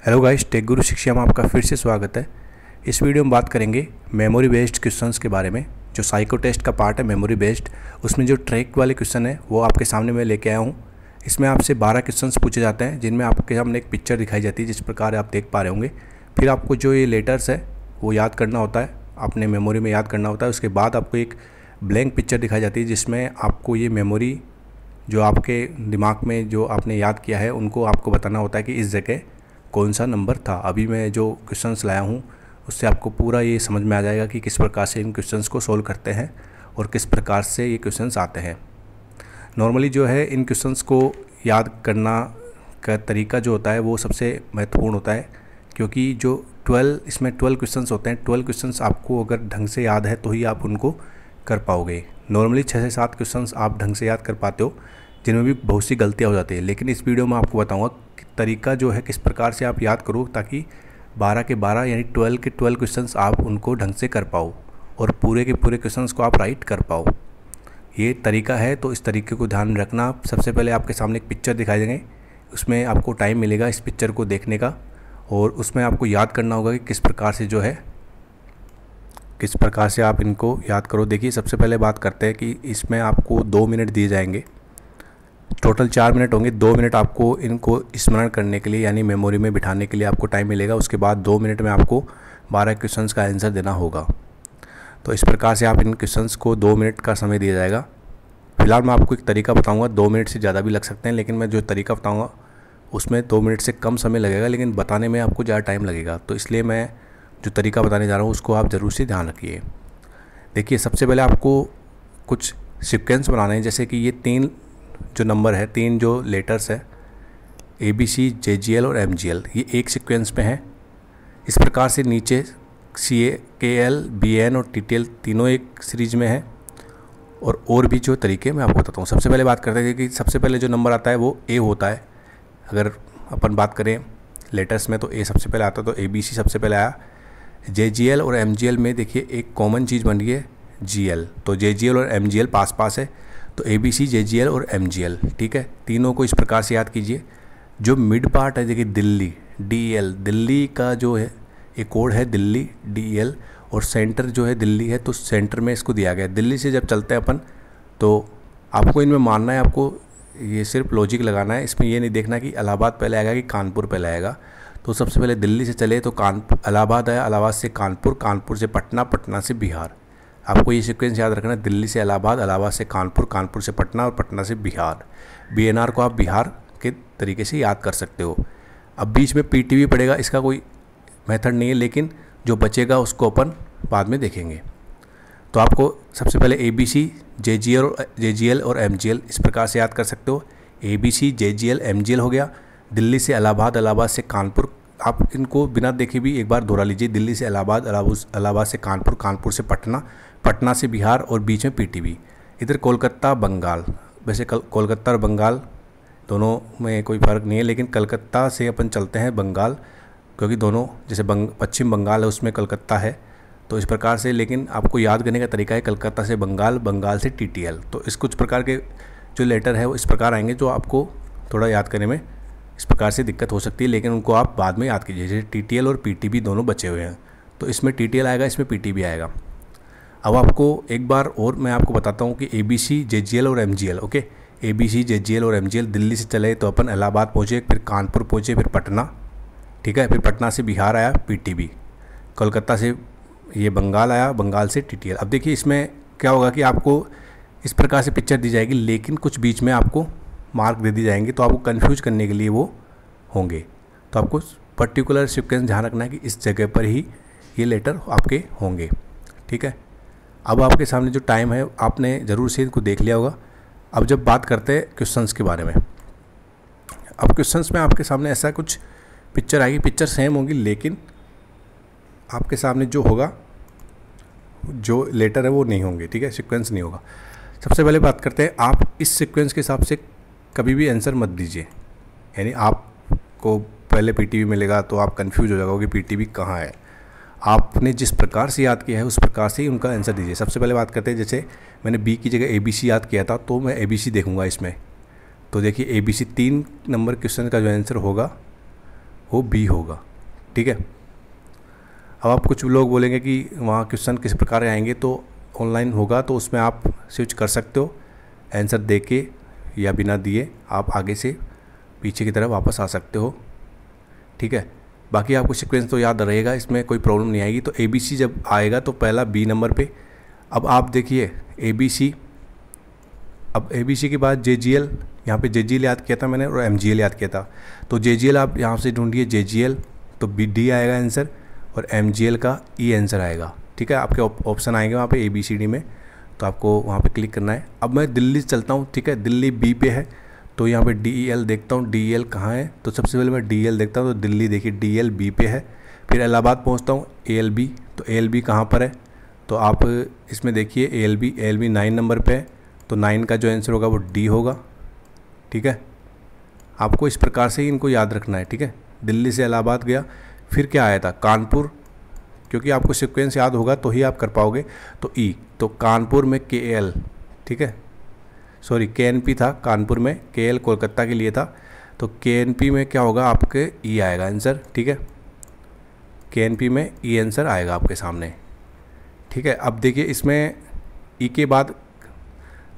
Hello guys, take गुरु शिक्षा में आपका फिर से स्वागत है। इस वीडियो में बात करेंगे मेमोरी बेस्ड क्वेश्चंस के बारे में। जो साइको टेस्ट का पार्ट है मेमोरी बेस्ड, उसमें जो ट्रैक वाले क्वेश्चन है वो आपके सामने मैं लेके आया हूँ। इसमें आपसे 12 क्वेश्चंस पूछे जाते हैं, जिनमें आपके सामने एक पिक्चर दिखाई जाती है जिस प्रकार आप देख पा रहे होंगे। फिर आपको जो ये लेटर्स है वो याद करना होता है, अपने मेमोरी में याद करना होता है। उसके बाद आपको एक ब्लैंक पिक्चर दिखाई जाती है जिसमें आपको ये मेमोरी जो आपके दिमाग में जो आपने याद किया है उनको आपको बताना होता है कि इस जगह कौन सा नंबर था। अभी मैं जो क्वेश्चंस लाया हूँ उससे आपको पूरा ये समझ में आ जाएगा कि किस प्रकार से इन क्वेश्चंस को सोल्व करते हैं और किस प्रकार से ये क्वेश्चंस आते हैं। नॉर्मली जो है इन क्वेश्चंस को याद करना का तरीका जो होता है वो सबसे महत्वपूर्ण होता है, क्योंकि जो 12 क्वेश्चंस होते हैं, 12 क्वेश्चंस आपको अगर ढंग से याद है तो ही आप उनको कर पाओगे। नॉर्मली 6 से 7 क्वेश्चंस आप ढंग से याद कर पाते हो, जिनमें भी बहुत सी गलतियाँ हो जाती है। लेकिन इस वीडियो में आपको बताऊँगा कि तरीका जो है किस प्रकार से आप याद करो, ताकि 12 के 12 यानी 12 के 12 क्वेश्चंस आप उनको ढंग से कर पाओ और पूरे के पूरे क्वेश्चंस को आप राइट कर पाओ। ये तरीका है, तो इस तरीके को ध्यान में रखना। सबसे पहले आपके सामने एक पिक्चर दिखाई देंगे, उसमें आपको टाइम मिलेगा इस पिक्चर को देखने का, और उसमें आपको याद करना होगा कि किस प्रकार से जो है किस प्रकार से आप इनको याद करो। देखिए, सबसे पहले बात करते हैं कि इसमें आपको 2 मिनट दिए जाएंगे। टोटल 4 मिनट होंगे। 2 मिनट आपको इनको स्मरण करने के लिए यानी मेमोरी में बिठाने के लिए आपको टाइम मिलेगा। उसके बाद 2 मिनट में आपको 12 क्वेश्चंस का आंसर देना होगा। तो इस प्रकार से आप इन क्वेश्चंस को 2 मिनट का समय दिया जाएगा। फिलहाल मैं आपको एक तरीका बताऊंगा, 2 मिनट से ज़्यादा भी लग सकते हैं, लेकिन मैं जो तरीका बताऊँगा उसमें 2 मिनट से कम समय लगेगा, लेकिन बताने में आपको ज़्यादा टाइम लगेगा। तो इसलिए मैं जो तरीका बताने जा रहा हूँ उसको आप ज़रूर से ध्यान रखिए। देखिए, सबसे पहले आपको कुछ सीक्वेंस बनाने हैं, जैसे कि ये 3 जो नंबर है, 3 जो लेटर्स है ABC, JGL और MGL, ये एक सीक्वेंस में है। इस प्रकार से नीचे CA, KL, BN और TTL तीनों एक सीरीज में है। और भी जो तरीके मैं आपको बताता हूँ। सबसे पहले बात करते हैं कि सबसे पहले जो नंबर आता है वो A होता है। अगर अपन बात करें लेटर्स में तो A सबसे पहले आता है, तो ABC सबसे पहले आया। JGL और MGL में देखिए एक कॉमन चीज़ बन गई है GL, तो JGL और MGL पास पास है, तो ABC, JGL और MGL, ठीक है। तीनों को इस प्रकार से याद कीजिए। जो मिड पार्ट है देखिए दिल्ली, DL, दिल्ली का जो है एक कोड है दिल्ली DL, और सेंटर जो है दिल्ली है, तो सेंटर में इसको दिया गया है। दिल्ली से जब चलते हैं अपन तो आपको इनमें मानना है, आपको ये सिर्फ लॉजिक लगाना है। इसमें ये नहीं देखना कि इलाहाबाद पहले आएगा कि कानपुर पहले आएगा। तो सबसे पहले दिल्ली से चले तो इलाहाबाद आया, इलाहाबाद से कानपुर, कानपुर से पटना, पटना से बिहार। आपको ये सीक्वेंस याद रखना है, दिल्ली से इलाहाबाद, इलाहाबाद से कानपुर, कानपुर से पटना और पटना से बिहार। BNR को आप बिहार के तरीके से याद कर सकते हो। अब बीच में PTV पड़ेगा, इसका कोई मेथड नहीं है, लेकिन जो बचेगा उसको अपन बाद में देखेंगे। तो आपको सबसे पहले ABC, JGL और MGL इस प्रकार से याद कर सकते हो। ABC, JGL, MGL हो गया। दिल्ली से इलाहाबाद, इलाहाबाद से कानपुर, आप इनको बिना देखे भी एक बार दोहरा लीजिए। दिल्ली से इलाहाबाद, इलाहाबाद से कानपुर, कानपुर से पटना, पटना से बिहार और बीच में PTV। इधर कोलकाता, बंगाल, वैसे कोलकाता और बंगाल दोनों में कोई फ़र्क नहीं है, लेकिन कलकत्ता से अपन चलते हैं बंगाल, क्योंकि दोनों जैसे पश्चिम बंगाल है उसमें कलकत्ता है, तो इस प्रकार से। लेकिन आपको याद करने का तरीका है कलकत्ता से बंगाल, बंगाल से TTL। तो इस कुछ प्रकार के जो लेटर है वो इस प्रकार आएंगे, जो आपको थोड़ा याद करने में इस प्रकार से दिक्कत हो सकती है, लेकिन उनको आप बाद में याद कीजिए। जैसे TTL और PTB दोनों बचे हुए हैं, तो इसमें TTL आएगा, इसमें PTB आएगा। अब आपको एक बार और मैं आपको बताता हूँ कि ABC, JGL और MGL, ओके। ABC, JGL और MGL दिल्ली से चले तो अपन इलाहाबाद पहुँचे, फिर कानपुर पहुँचे, फिर पटना, ठीक है। फिर पटना से बिहार आया PTB, कोलकाता से ये बंगाल आया, बंगाल से TTL। अब देखिए इसमें क्या होगा कि आपको इस प्रकार से पिक्चर दी जाएगी, लेकिन कुछ बीच में आपको मार्क दे दी जाएंगे, तो आपको कंफ्यूज करने के लिए वो होंगे। तो आपको पर्टिकुलर सीक्वेंस ध्यान रखना है कि इस जगह पर ही ये लेटर आपके होंगे, ठीक है। अब आपके सामने जो टाइम है आपने ज़रूर से इनको देख लिया होगा। अब जब बात करते हैं क्वेश्चंस के बारे में, अब क्वेश्चंस में आपके सामने ऐसा कुछ पिक्चर आएगी। पिक्चर सेम होगी, लेकिन आपके सामने जो होगा, जो लेटर है वो नहीं होंगे, ठीक है, सीक्वेंस नहीं होगा। सबसे पहले बात करते हैं, आप इस सीक्वेंस के हिसाब से कभी भी आंसर मत दीजिए। यानी आपको पहले PTV मिलेगा तो आप कंफ्यूज हो जाओगे कि PTV कहाँ है। आपने जिस प्रकार से याद किया है उस प्रकार से ही उनका आंसर दीजिए। सबसे पहले बात करते हैं, जैसे मैंने B की जगह ABC याद किया था, तो मैं ABC देखूंगा इसमें। तो देखिए ABC 3 नंबर क्वेश्चन का जो आंसर होगा वो बी होगा। ठीक है। अब आप कुछ लोग बोलेंगे कि वहाँ क्वेश्चन किस प्रकार आएंगे, तो ऑनलाइन होगा तो उसमें आप स्विच कर सकते हो, आंसर दे के या बिना दिए आप आगे से पीछे की तरफ वापस आ सकते हो। ठीक है। बाकी आपको सीक्वेंस तो याद रहेगा, इसमें कोई प्रॉब्लम नहीं आएगी। तो ABC जब आएगा तो पहला बी नंबर पे। अब आप देखिए ABC, अब ABC के बाद JGL, यहाँ पे JGL याद किया था मैंने और MGL याद किया था। तो JGL आप यहाँ से ढूंढिए JGL, तो D आएगा आंसर, और MGL का E आंसर आएगा। ठीक है। आपके ऑप्शन आएंगे वहाँ पे ABCD में, तो आपको वहाँ पे क्लिक करना है। अब मैं दिल्ली चलता हूँ। ठीक है। दिल्ली B पे है, तो यहाँ पे DEL देखता हूँ, DEL कहाँ है, तो सबसे पहले मैं DEL देखता हूँ, तो दिल्ली देखिए DEL B पे है। फिर इलाहाबाद पहुँचता हूँ, ALB, तो ALB कहाँ पर है, तो आप इसमें देखिए ALB 9 नंबर पे है, तो 9 का जो आंसर होगा वो D होगा। ठीक है। आपको इस प्रकार से ही इनको याद रखना है। ठीक है। दिल्ली से इलाहाबाद गया, फिर क्या आया था, कानपुर, क्योंकि आपको सीक्वेंस याद होगा तो ही आप कर पाओगे। तो E, तो कानपुर में KL, ठीक है, सॉरी KNP था, कानपुर में KL कोलकाता के लिए था, तो KNP में क्या होगा, आपके E आएगा आंसर। ठीक है। KNP में E आंसर आएगा आपके सामने। ठीक है। अब देखिए इसमें E के बाद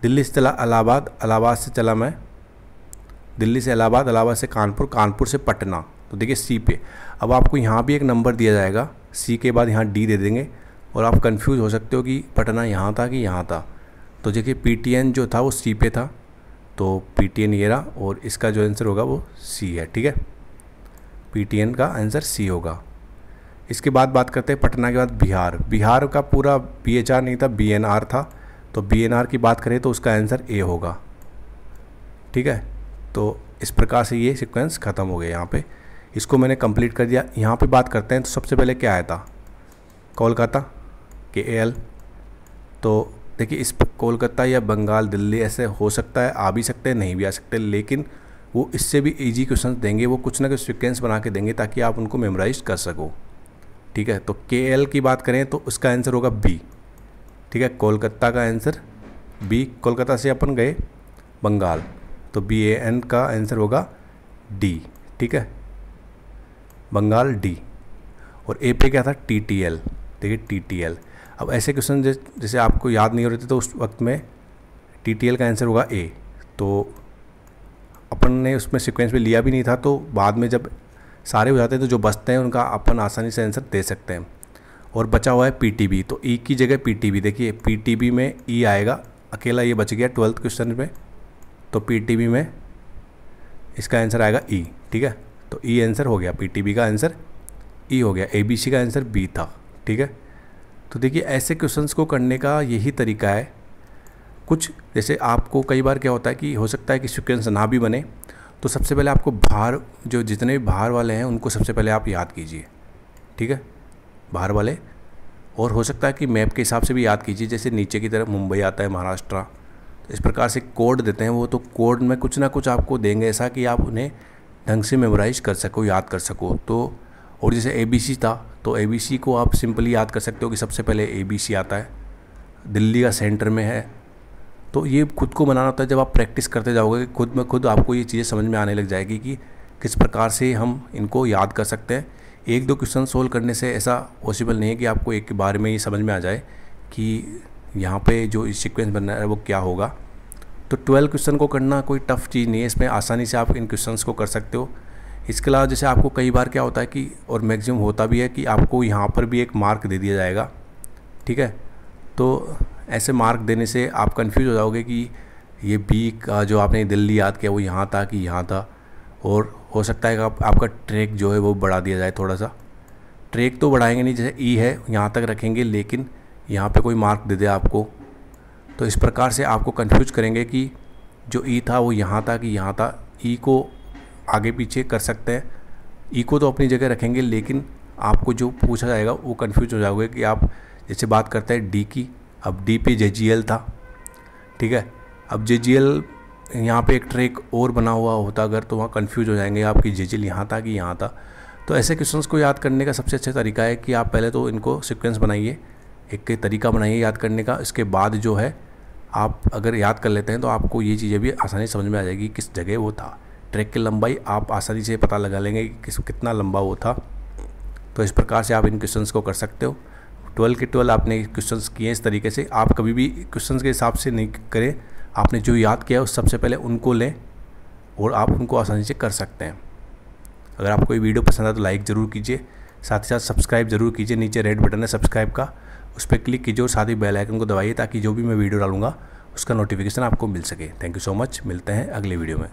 दिल्ली से चला इलाहाबाद, इलाहाबाद से चला मैं दिल्ली से इलाहाबाद, इलाहाबाद से कानपुर, कानपुर से पटना, तो देखिए C पे। अब आपको यहाँ भी एक नंबर दिया जाएगा, C के बाद यहाँ D दे देंगे, और आप कंफ्यूज हो सकते हो कि पटना यहाँ था कि यहाँ था। तो देखिए PTN जो था वो C पे था, तो PTN ये रहा, और इसका जो आंसर होगा वो C है। ठीक है। PTN का आंसर C होगा। इसके बाद बात करते हैं पटना के बाद बिहार। बिहार का पूरा BHR नहीं था, BNR था, तो BNR की बात करें तो उसका आंसर A होगा। ठीक है। तो इस प्रकार से ये सीक्वेंस ख़त्म हो गया। यहाँ पे इसको मैंने कंप्लीट कर दिया। यहाँ पे बात करते हैं, तो सबसे पहले क्या आया था, कोलकाता, KAL। तो देखिए इस कोलकाता या बंगाल, दिल्ली ऐसे हो सकता है, आ भी सकते हैं, नहीं भी आ सकते, लेकिन वो इससे भी इजी क्वेश्चन देंगे, वो कुछ ना कुछ सीक्वेंस बना के देंगे ताकि आप उनको मेमोराइज कर सको। ठीक है। तो KL की बात करें तो उसका आंसर होगा B। ठीक है। कोलकाता का आंसर B, कोलकाता से अपन गए बंगाल, तो BAN का आंसर होगा D। ठीक है। बंगाल D। और A पे क्या था, TTL, देखिए TTL। अब ऐसे क्वेश्चन जैसे आपको याद नहीं हो रहे थे, तो उस वक्त में TTL का आंसर होगा A। तो अपन ने उसमें सीक्वेंस में लिया भी नहीं था, तो बाद में जब सारे हो जाते हैं तो जो बचते हैं उनका अपन आसानी से आंसर दे सकते हैं। और बचा हुआ है PTB, तो E की जगह PTB, देखिए PTB में E आएगा, अकेला ये बच गया 12th क्वेश्चन में, तो PTB में इसका आंसर आएगा E। ठीक है। तो E आंसर हो गया, PTB का आंसर E हो गया, ABC का आंसर B था। ठीक है। तो देखिए ऐसे क्वेश्चंस को करने का यही तरीका है। कुछ जैसे आपको कई बार क्या होता है कि हो सकता है कि सीक्वेंस ना भी बने, तो सबसे पहले आपको बाहर जो जितने भी बाहर वाले हैं उनको सबसे पहले आप याद कीजिए। ठीक है। बाहर वाले, और हो सकता है कि मैप के हिसाब से भी याद कीजिए, जैसे नीचे की तरफ मुंबई आता है, महाराष्ट्र, तो इस प्रकार से कोड देते हैं वो, तो कोड में कुछ ना कुछ आपको देंगे ऐसा कि आप उन्हें ढंग से मेमोराइज कर सको, याद कर सको। तो और जैसे ABC था, तो ABC को आप सिंपली याद कर सकते हो कि सबसे पहले ABC आता है, दिल्ली का सेंटर में है। तो ये खुद को बनाना होता है, जब आप प्रैक्टिस करते जाओगे खुद में खुद आपको ये चीज़ें समझ में आने लग जाएगी कि किस प्रकार से हम इनको याद कर सकते हैं। एक दो क्वेश्चन सोल्व करने से ऐसा पॉसिबल नहीं है कि आपको एक बार में ये समझ में आ जाए कि यहाँ पे जो सीक्वेंस बनना है वो क्या होगा। तो 12 क्वेश्चन को करना कोई टफ़ चीज़ नहीं है, इसमें आसानी से आप इन क्वेश्चंस को कर सकते हो। इसके अलावा जैसे आपको कई बार क्या होता है कि, और मैक्सिमम होता भी है कि आपको यहाँ पर भी एक मार्क दे दिया जाएगा। ठीक है। तो ऐसे मार्क देने से आप कंफ्यूज हो जाओगे कि ये B का जो आपने दिल्ली याद किया वो यहाँ था कि यहाँ था, और हो सकता है कि आपका ट्रैक जो है वो बढ़ा दिया जाए थोड़ा सा। ट्रैक तो बढ़ाएंगे नहीं, जैसे E है यहाँ तक रखेंगे, लेकिन यहाँ पे कोई मार्क दे दे आपको, तो इस प्रकार से आपको कंफ्यूज करेंगे कि जो E था वो यहाँ था कि यहाँ था। E को आगे पीछे कर सकते हैं, E को तो अपनी जगह रखेंगे, लेकिन आपको जो पूछा जाएगा वो कंफ्यूज हो जाओगे कि आप जैसे बात करते हैं D की, अब D पे JGL था। ठीक है। अब JGL यहाँ पे एक ट्रैक और बना हुआ होता अगर, तो वहाँ कंफ्यूज हो जाएंगे आप कि JGL यहाँ था कि यहाँ था। तो ऐसे क्वेश्चंस को याद करने का सबसे अच्छा तरीका है कि आप पहले तो इनको सीक्वेंस बनाइए, एक तरीका बनाइए याद करने का। इसके बाद जो है आप अगर याद कर लेते हैं तो आपको ये चीज़ें भी आसानी समझ में आ जाएगी किस जगह वो था। ट्रैक की लंबाई आप आसानी से पता लगा लेंगे कि कितना लंबा वो था। तो इस प्रकार से आप इन क्वेश्चंस को कर सकते हो। 12 के 12 आपने क्वेश्चंस किए इस तरीके से। आप कभी भी क्वेश्चंस के हिसाब से नहीं करें, आपने जो याद किया उस सबसे पहले उनको लें और आप उनको आसानी से कर सकते हैं। अगर आपको ये वीडियो पसंद आए तो लाइक ज़रूर कीजिए, साथ ही साथ सब्सक्राइब ज़रूर कीजिए। नीचे रेड बटन है सब्सक्राइब का, उस पर क्लिक कीजिए और साथ ही बेल आइकन को दबाइए ताकि जो भी मैं वीडियो डालूंगा उसका नोटिफिकेशन आपको मिल सके। थैंक यू सो मच, मिलते हैं अगले वीडियो में।